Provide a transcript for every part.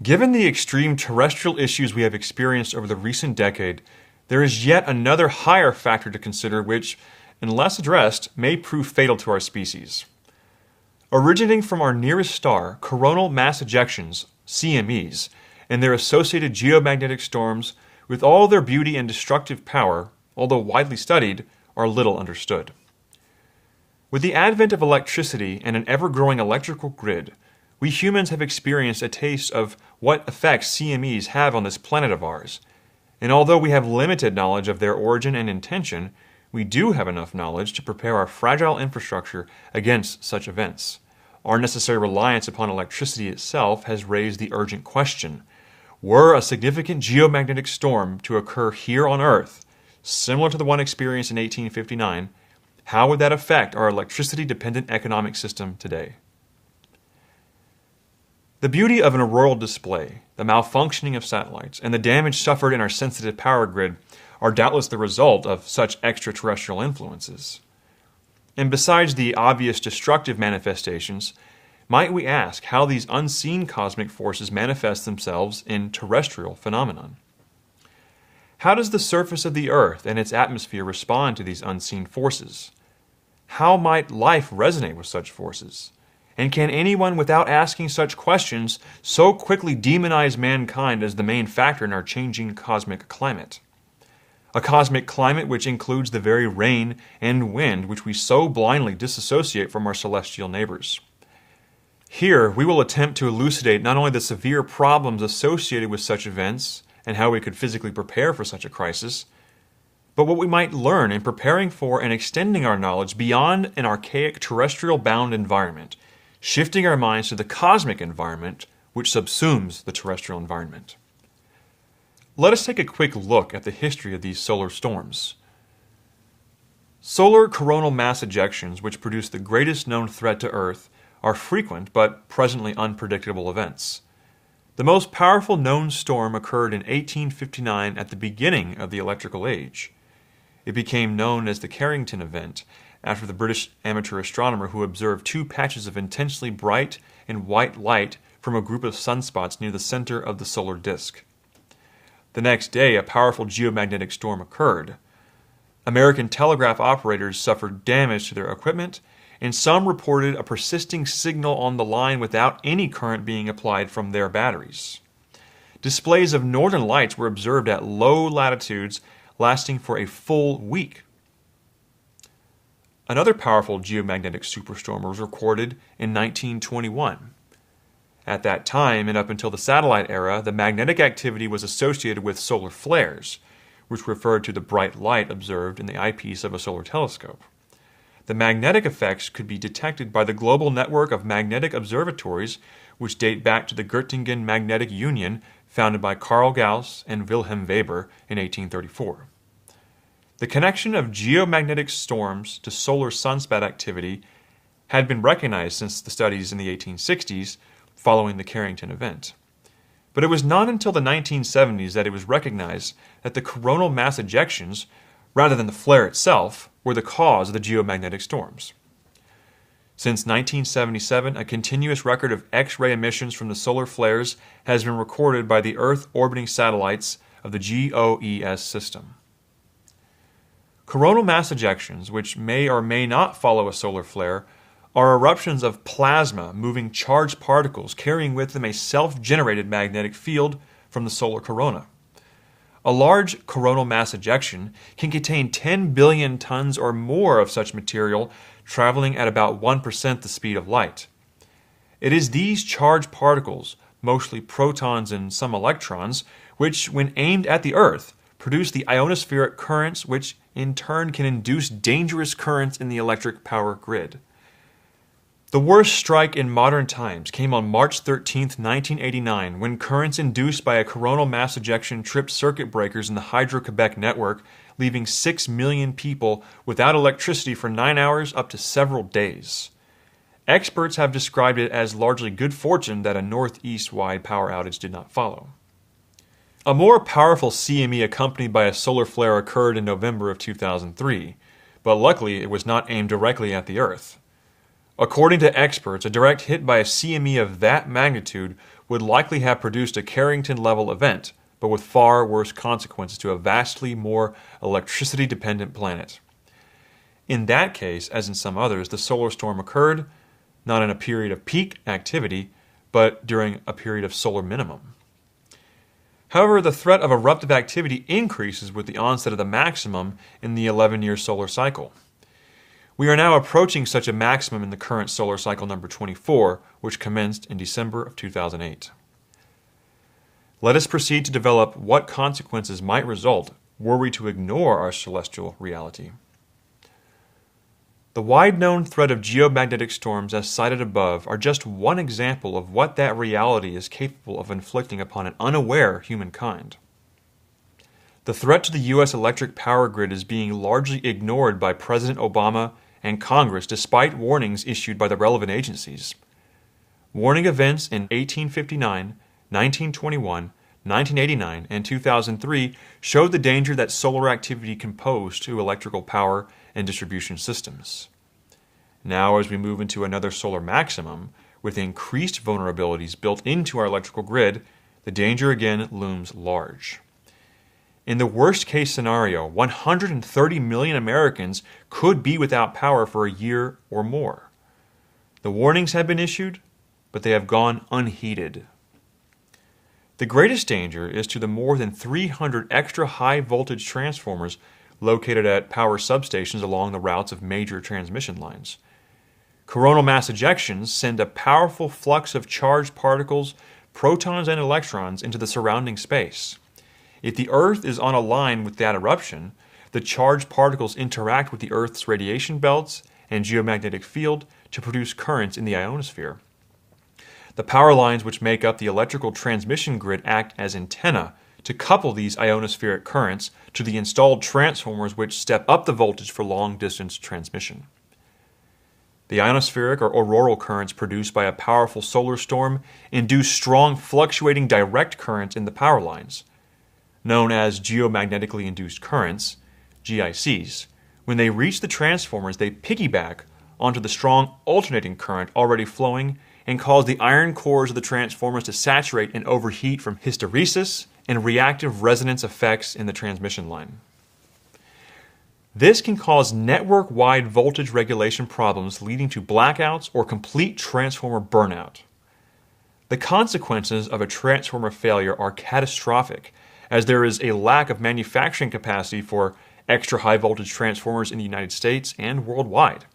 Given the extreme terrestrial issues we have experienced over the recent decade, there is yet another higher factor to consider which, unless addressed, may prove fatal to our species. Originating from our nearest star, coronal mass ejections, CMEs, and their associated geomagnetic storms, with all their beauty and destructive power, although widely studied, are little understood. With the advent of electricity and an ever-growing electrical grid, we humans have experienced a taste of what effects CMEs have on this planet of ours, and although we have limited knowledge of their origin and intention, we do have enough knowledge to prepare our fragile infrastructure against such events. Our necessary reliance upon electricity itself has raised the urgent question: were a significant geomagnetic storm to occur here on Earth, similar to the one experienced in 1859, how would that affect our electricity-dependent economic system today? The beauty of an auroral display, the malfunctioning of satellites, and the damage suffered in our sensitive power grid are doubtless the result of such extraterrestrial influences. And besides the obvious destructive manifestations, might we ask how these unseen cosmic forces manifest themselves in terrestrial phenomenon? How does the surface of the Earth and its atmosphere respond to these unseen forces? How might life resonate with such forces? And can anyone, without asking such questions, so quickly demonize mankind as the main factor in our changing cosmic climate? A cosmic climate which includes the very rain and wind which we so blindly disassociate from our celestial neighbors. Here, we will attempt to elucidate not only the severe problems associated with such events and how we could physically prepare for such a crisis, but what we might learn in preparing for and extending our knowledge beyond an archaic terrestrial-bound environment, shifting our minds to the cosmic environment which subsumes the terrestrial environment. Let us take a quick look at the history of these solar storms. Solar coronal mass ejections, which produce the greatest known threat to Earth, are frequent but presently unpredictable events. The most powerful known storm occurred in 1859 at the beginning of the electrical age. It became known as the Carrington event, after the British amateur astronomer who observed two patches of intensely bright and white light from a group of sunspots near the center of the solar disk. The next day, a powerful geomagnetic storm occurred. American telegraph operators suffered damage to their equipment, and some reported a persisting signal on the line without any current being applied from their batteries. Displays of northern lights were observed at low latitudes, lasting for a full week. Another powerful geomagnetic superstorm was recorded in 1921. At that time, and up until the satellite era, the magnetic activity was associated with solar flares, which referred to the bright light observed in the eyepiece of a solar telescope. The magnetic effects could be detected by the global network of magnetic observatories, which date back to the Göttingen Magnetic Union, founded by Carl Gauss and Wilhelm Weber in 1834. The connection of geomagnetic storms to solar sunspot activity had been recognized since the studies in the 1860s following the Carrington event. But it was not until the 1970s that it was recognized that the coronal mass ejections, rather than the flare itself, were the cause of the geomagnetic storms. Since 1977, a continuous record of X-ray emissions from the solar flares has been recorded by the Earth-orbiting satellites of the GOES system. Coronal mass ejections, which may or may not follow a solar flare, are eruptions of plasma moving charged particles carrying with them a self-generated magnetic field from the solar corona. A large coronal mass ejection can contain 10 billion tons or more of such material traveling at about 1% the speed of light. It is these charged particles, mostly protons and some electrons, which, when aimed at the Earth, produce the ionospheric currents which in turn can induce dangerous currents in the electric power grid. The worst strike in modern times came on March 13, 1989, when currents induced by a coronal mass ejection tripped circuit breakers in the Hydro-Quebec network, leaving 6 million people without electricity for 9 hours up to several days. Experts have described it as largely good fortune that a northeast-wide power outage did not follow. A more powerful CME accompanied by a solar flare occurred in November of 2003, but luckily it was not aimed directly at the Earth. According to experts, a direct hit by a CME of that magnitude would likely have produced a Carrington-level event, but with far worse consequences to a vastly more electricity-dependent planet. In that case, as in some others, the solar storm occurred not in a period of peak activity, but during a period of solar minimum. However, the threat of eruptive activity increases with the onset of the maximum in the 11-year solar cycle. We are now approaching such a maximum in the current solar cycle number 24, which commenced in December of 2008. Let us proceed to develop what consequences might result were we to ignore our celestial reality. The wide-known threat of geomagnetic storms as cited above are just one example of what that reality is capable of inflicting upon an unaware humankind. The threat to the U.S. electric power grid is being largely ignored by President Obama and Congress despite warnings issued by the relevant agencies. Warning events in 1859, 1921, 1989, and 2003 showed the danger that solar activity can pose to electrical power and distribution systems. Now, as we move into another solar maximum, with increased vulnerabilities built into our electrical grid, the danger again looms large. In the worst-case scenario, 130 million Americans could be without power for a year or more. The warnings have been issued, but they have gone unheeded. The greatest danger is to the more than 300 extra high-voltage transformers located at power substations along the routes of major transmission lines. Coronal mass ejections send a powerful flux of charged particles, protons, and electrons into the surrounding space. If the Earth is on a line with that eruption, the charged particles interact with the Earth's radiation belts and geomagnetic field to produce currents in the ionosphere. The power lines which make up the electrical transmission grid act as antennae to couple these ionospheric currents to the installed transformers which step up the voltage for long-distance transmission. The ionospheric or auroral currents produced by a powerful solar storm induce strong fluctuating direct currents in the power lines, known as geomagnetically induced currents, GICs. When they reach the transformers, they piggyback onto the strong alternating current already flowing and cause the iron cores of the transformers to saturate and overheat from hysteresis and reactive resonance effects in the transmission line. This can cause network-wide voltage regulation problems leading to blackouts or complete transformer burnout. The consequences of a transformer failure are catastrophic, as there is a lack of manufacturing capacity for extra high-voltage transformers in the United States and worldwide.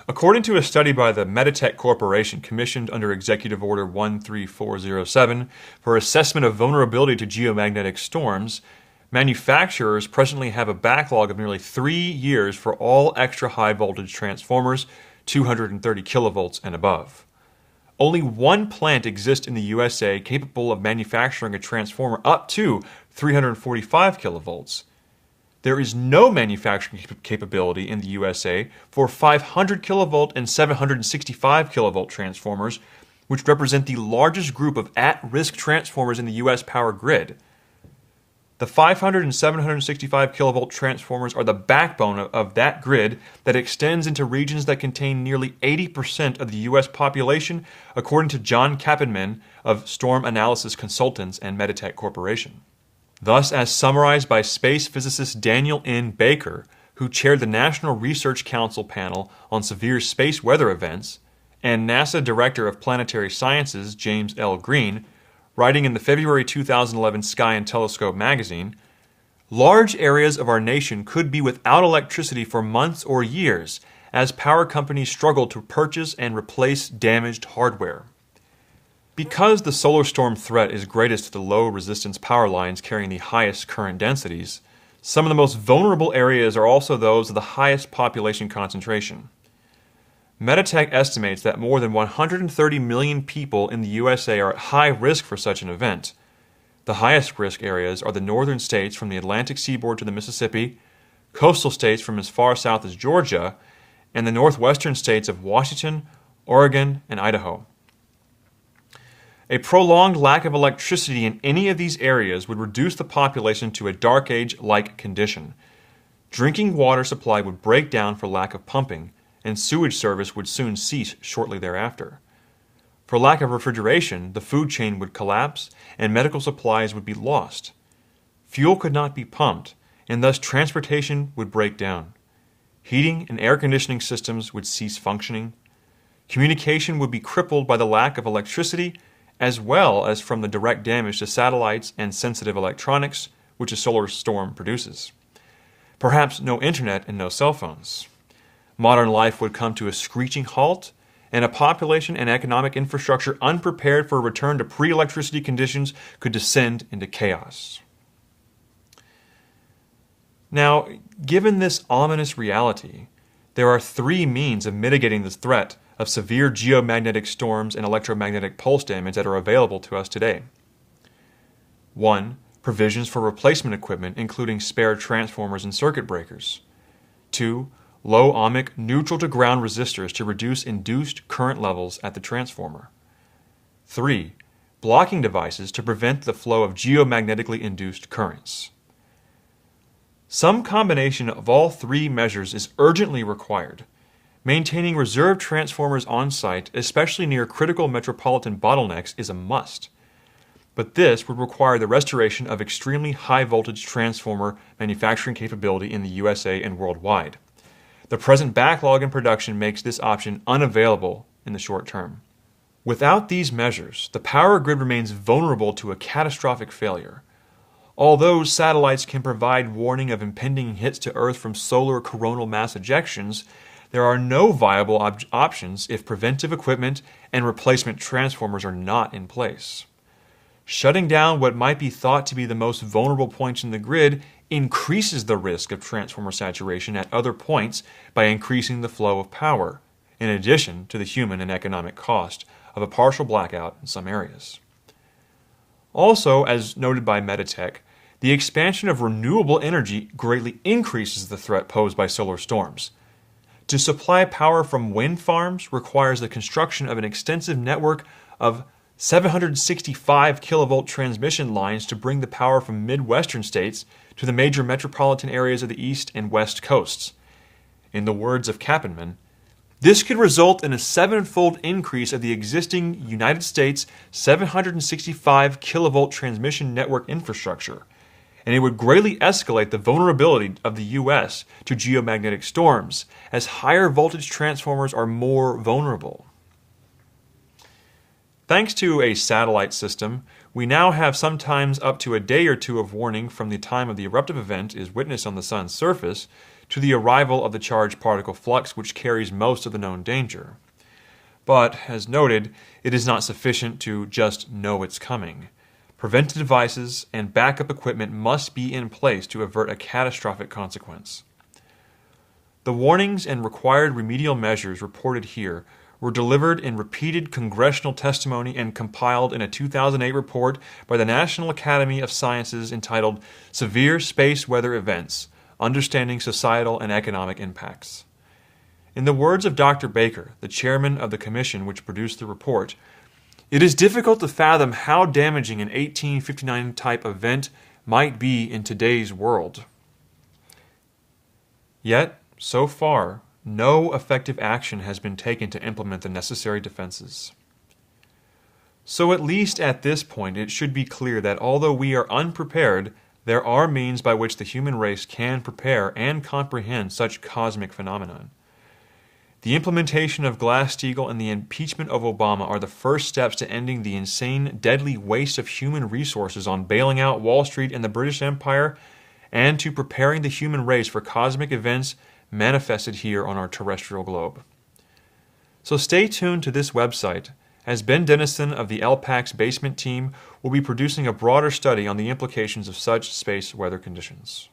According to a study by the Metatech Corporation commissioned under Executive Order 13407 for assessment of vulnerability to geomagnetic storms, manufacturers presently have a backlog of nearly 3 years for all extra high voltage transformers, 230 kilovolts and above. Only one plant exists in the U.S.A. capable of manufacturing a transformer up to 345 kilovolts. There is no manufacturing capability in the U.S.A. for 500 kilovolt and 765 kilovolt transformers, which represent the largest group of at-risk transformers in the U.S. power grid. The 500 and 765 kilovolt transformers are the backbone of that grid that extends into regions that contain nearly 80% of the U.S. population, according to John Kappenman of Storm Analysis Consultants and Metatech Corporation. Thus, as summarized by space physicist Daniel N. Baker, who chaired the National Research Council panel on severe space weather events, and NASA Director of Planetary Sciences James L. Green, writing in the February 2011 Sky and Telescope magazine, large areas of our nation could be without electricity for months or years as power companies struggle to purchase and replace damaged hardware. Because the solar storm threat is greatest to the low-resistance power lines carrying the highest current densities, some of the most vulnerable areas are also those of the highest population concentration. Metatech estimates that more than 130 million people in the U.S.A. are at high risk for such an event. The highest risk areas are the northern states from the Atlantic seaboard to the Mississippi, coastal states from as far south as Georgia, and the northwestern states of Washington, Oregon, and Idaho. A prolonged lack of electricity in any of these areas would reduce the population to a dark age-like condition. Drinking water supply would break down for lack of pumping, and sewage service would soon cease shortly thereafter. For lack of refrigeration, the food chain would collapse and medical supplies would be lost. Fuel could not be pumped, and thus transportation would break down. Heating and air conditioning systems would cease functioning. Communication would be crippled by the lack of electricity, as well as from the direct damage to satellites and sensitive electronics, which a solar storm produces. Perhaps no internet and no cell phones. Modern life would come to a screeching halt, and a population and economic infrastructure unprepared for a return to pre-electricity conditions could descend into chaos. Now, given this ominous reality, there are three means of mitigating the threat of severe geomagnetic storms and electromagnetic pulse damage that are available to us today. 1. Provisions for replacement equipment, including spare transformers and circuit breakers. 2. Low ohmic neutral-to-ground resistors to reduce induced current levels at the transformer. 3. Blocking devices to prevent the flow of geomagnetically induced currents. Some combination of all three measures is urgently required. Maintaining reserve transformers on site, especially near critical metropolitan bottlenecks, is a must. But this would require the restoration of extremely high voltage transformer manufacturing capability in the USA and worldwide. The present backlog in production makes this option unavailable in the short term. Without these measures, the power grid remains vulnerable to a catastrophic failure. Although satellites can provide warning of impending hits to Earth from solar coronal mass ejections, there are no viable options if preventive equipment and replacement transformers are not in place. Shutting down what might be thought to be the most vulnerable points in the grid increases the risk of transformer saturation at other points by increasing the flow of power, in addition to the human and economic cost of a partial blackout in some areas. Also, as noted by Metatech, the expansion of renewable energy greatly increases the threat posed by solar storms. To supply power from wind farms requires the construction of an extensive network of 765 kilovolt transmission lines to bring the power from Midwestern states to the major metropolitan areas of the East and West coasts. In the words of Kappenman, this could result in a sevenfold increase of the existing United States 765 kilovolt transmission network infrastructure, and it would greatly escalate the vulnerability of the U.S. to geomagnetic storms, as higher voltage transformers are more vulnerable. Thanks to a satellite system, we now have sometimes up to a day or two of warning from the time of the eruptive event is witnessed on the sun's surface to the arrival of the charged particle flux, which carries most of the known danger. But, as noted, it is not sufficient to just know it's coming. Preventive devices and backup equipment must be in place to avert a catastrophic consequence. The warnings and required remedial measures reported here were delivered in repeated congressional testimony and compiled in a 2008 report by the National Academy of Sciences entitled Severe Space Weather Events: Understanding Societal and Economic Impacts. In the words of Dr. Baker, the chairman of the commission which produced the report, it is difficult to fathom how damaging an 1859 type event might be in today's world. Yet, so far, no effective action has been taken to implement the necessary defenses. So at least at this point, it should be clear that although we are unprepared, there are means by which the human race can prepare and comprehend such cosmic phenomenon. The implementation of Glass-Steagall and the impeachment of Obama are the first steps to ending the insane, deadly waste of human resources on bailing out Wall Street and the British Empire, and to preparing the human race for cosmic events manifested here on our terrestrial globe. So stay tuned to this website, as Ben Dennison of the LPAC's basement team will be producing a broader study on the implications of such space weather conditions.